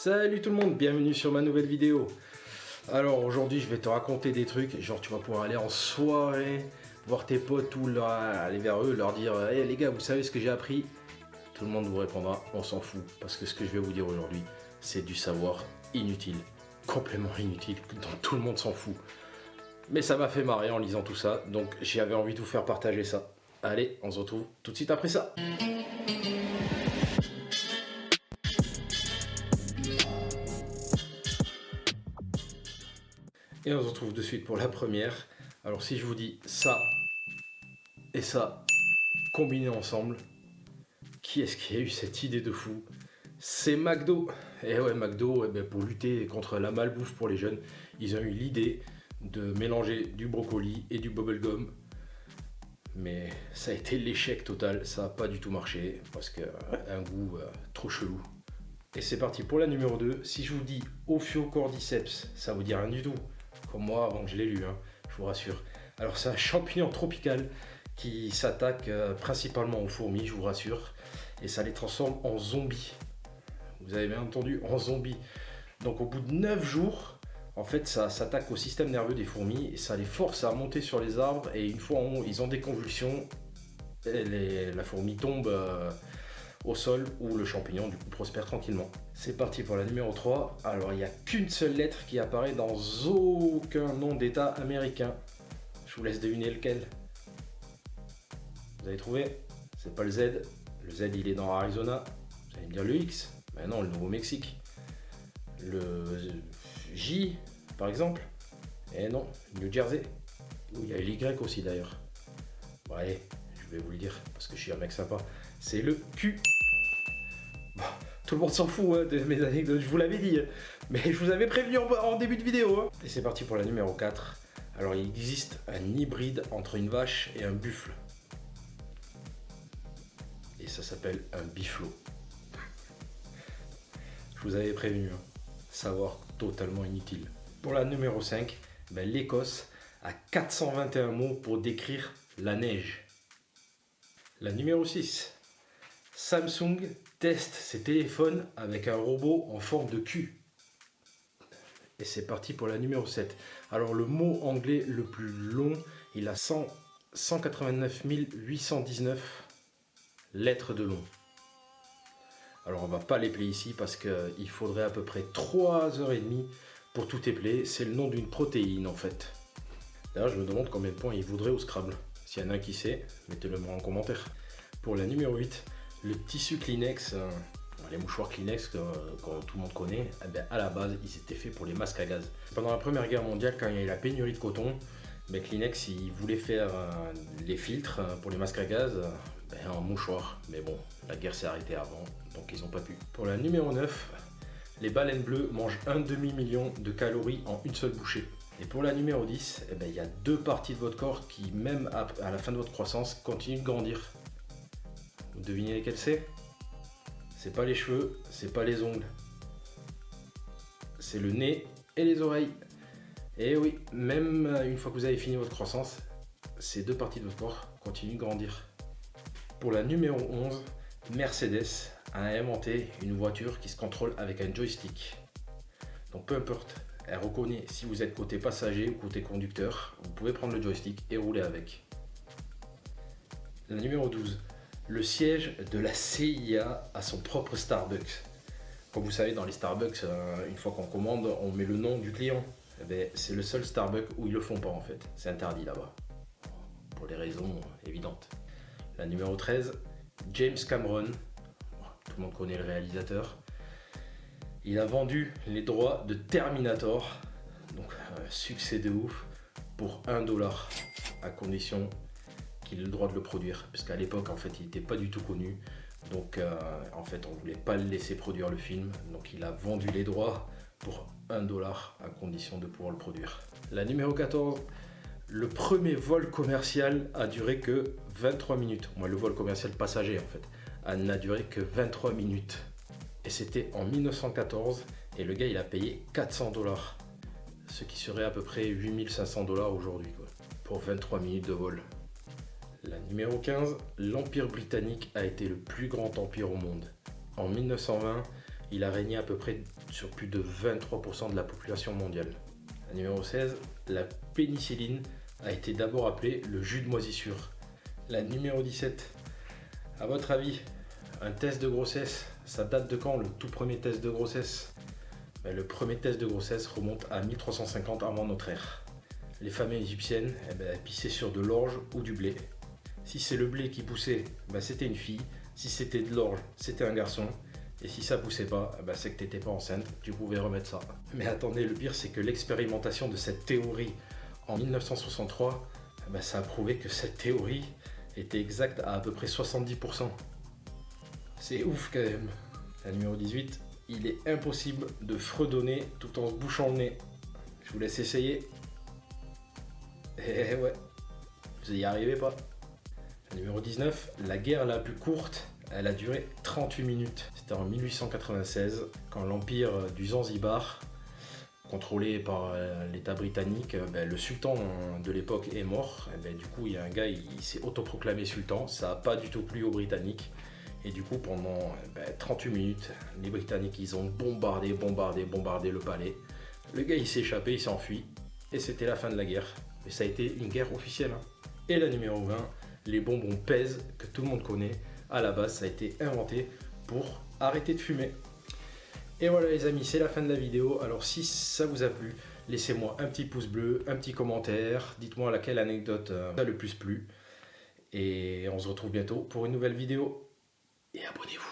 Salut tout le monde, bienvenue sur ma nouvelle vidéo. Alors aujourd'hui je vais te raconter des trucs, genre tu vas pouvoir aller en soirée, voir tes potes ou aller vers eux, leur dire hey, les gars, vous savez ce que j'ai appris? Tout le monde vous répondra, on s'en fout, parce que ce que je vais vous dire aujourd'hui, c'est du savoir inutile, complètement inutile, dont tout le monde s'en fout. Mais ça m'a fait marrer en lisant tout ça, donc j'avais envie de vous faire partager ça. Allez, on se retrouve tout de suite après ça. Et on se retrouve de suite pour la première. Alors si je vous dis ça et ça combinés ensemble, qui est-ce qui a eu cette idée de fou? C'est McDo. Et ouais, McDo, pour lutter contre la malbouffe pour les jeunes, ils ont eu l'idée de mélanger du brocoli et du bubblegum. Mais ça a été l'échec total, ça n'a pas du tout marché, parce que un goût trop chelou. Et c'est parti pour la numéro 2. Si je vous dis Ophiocordyceps, ça vous dit rien du tout. Comme moi avant que je l'ai lu, hein, je vous rassure. Alors c'est un champignon tropical qui s'attaque principalement aux fourmis, je vous rassure. Et ça les transforme en zombies. Vous avez bien entendu, en zombies. Donc au bout de 9 jours, en fait ça s'attaque au système nerveux des fourmis et ça les force à monter sur les arbres. Et une fois en haut, ils ont des convulsions, la fourmi tombe au sol où le champignon du coup prospère tranquillement. C'est parti pour la numéro 3. Alors il n'y a qu'une seule lettre qui apparaît dans aucun nom d'état américain. Je vous laisse deviner lequel. Vous avez trouvé? C'est pas le Z. Le Z il est dans Arizona. Vous allez me dire le X. Mais non, le Nouveau-Mexique. Le J par exemple. Et non, New Jersey. Où il y a l'Y aussi d'ailleurs. Bon allez, je vais vous le dire parce que je suis un mec sympa. C'est le Q. Bon, tout le monde s'en fout hein, de mes anecdotes, je vous l'avais dit. Mais je vous avais prévenu en début de vidéo. Hein. Et c'est parti pour la numéro 4. Alors il existe un hybride entre une vache et un buffle. Et ça s'appelle un biflo. Je vous avais prévenu. Hein. Savoir totalement inutile. Pour la numéro 5, l'Écosse a 421 mots pour décrire la neige. La numéro 6. Samsung teste ses téléphones avec un robot en forme de cul. Et c'est parti pour la numéro 7. Alors le mot anglais le plus long, il a 189 819 lettres de long. Alors on va pas l'épeler ici parce qu'il faudrait à peu près 3h30 pour tout épeler. C'est le nom d'une protéine en fait. D'ailleurs je me demande combien de points il voudrait au Scrabble. S'il y en a un qui sait, mettez-le moi en commentaire. Pour la numéro 8, le tissu Kleenex, les mouchoirs Kleenex que tout le monde connaît, à la base ils étaient faits pour les masques à gaz. Pendant la Première Guerre mondiale, quand il y a eu la pénurie de coton, Kleenex il voulait faire les filtres pour les masques à gaz en mouchoirs. Mais bon, la guerre s'est arrêtée avant, donc ils n'ont pas pu. Pour la numéro 9, les baleines bleues mangent un demi-million de calories en une seule bouchée. Et pour la numéro 10, il y a 2 parties de votre corps qui, même à la fin de votre croissance, continuent de grandir. Vous devinez lesquelles c'est? C'est pas les cheveux, c'est pas les ongles. C'est le nez et les oreilles. Et oui, même une fois que vous avez fini votre croissance, ces 2 parties de votre corps continuent de grandir. Pour la numéro 11, Mercedes a inventé une voiture qui se contrôle avec un joystick. Donc peu importe, elle reconnaît si vous êtes côté passager ou côté conducteur, vous pouvez prendre le joystick et rouler avec. La numéro 12, le siège de la CIA a son propre Starbucks. Comme vous savez, dans les Starbucks, une fois qu'on commande, on met le nom du client. C'est le seul Starbucks où ils le font pas en fait. C'est interdit là-bas. Pour des raisons évidentes. La numéro 13, James Cameron. Tout le monde connaît le réalisateur. Il a vendu les droits de Terminator. Donc succès de ouf. Pour $1. À condition qu'il ait le droit de le produire. Parce qu'à l'époque, en fait, il n'était pas du tout connu. Donc en fait, on ne voulait pas le laisser produire le film. Donc il a vendu les droits pour $1 à condition de pouvoir le produire. La numéro 14, le premier vol commercial a duré que 23 minutes. Moi, le vol commercial passager en fait, n'a duré que 23 minutes. Et c'était en 1914 et le gars il a payé $400. Ce qui serait à peu près 8500 $ aujourd'hui pour 23 minutes de vol. La numéro 15, l'Empire britannique a été le plus grand empire au monde. En 1920, il a régné à peu près sur plus de 23% de la population mondiale. La numéro 16, la pénicilline a été d'abord appelée le jus de moisissure. La numéro 17, à votre avis, un test de grossesse, ça date de quand le tout premier test de grossesse? Le premier test de grossesse remonte à 1350 avant notre ère. Les femmes égyptiennes pissaient sur de l'orge ou du blé. Si c'est le blé qui poussait, c'était une fille. Si c'était de l'orge, c'était un garçon. Et si ça poussait pas, c'est que t'étais pas enceinte, tu pouvais remettre ça. Mais attendez, le pire c'est que l'expérimentation de cette théorie en 1963, ça a prouvé que cette théorie était exacte à peu près 70%. C'est ouf quand même. La numéro 18, il est impossible de fredonner tout en se bouchant le nez. Je vous laisse essayer. Eh ouais, vous y arrivez pas. La numéro 19, la guerre la plus courte, elle a duré 38 minutes. C'était en 1896, quand l'empire du Zanzibar, contrôlé par l'État britannique, le sultan de l'époque est mort. Du coup, il y a un gars, il s'est autoproclamé sultan. Ça n'a pas du tout plu aux Britanniques. Et du coup, pendant 38 minutes, les Britanniques, ils ont bombardé le palais. Le gars, il s'est échappé, il s'est enfui. Et c'était la fin de la guerre. Mais ça a été une guerre officielle. Et la numéro 20, les bonbons Pez, que tout le monde connaît. À la base, ça a été inventé pour arrêter de fumer. Et voilà les amis, c'est la fin de la vidéo. Alors si ça vous a plu, laissez-moi un petit pouce bleu, un petit commentaire. Dites-moi laquelle anecdote vous a le plus plu. Et on se retrouve bientôt pour une nouvelle vidéo. Et abonnez-vous.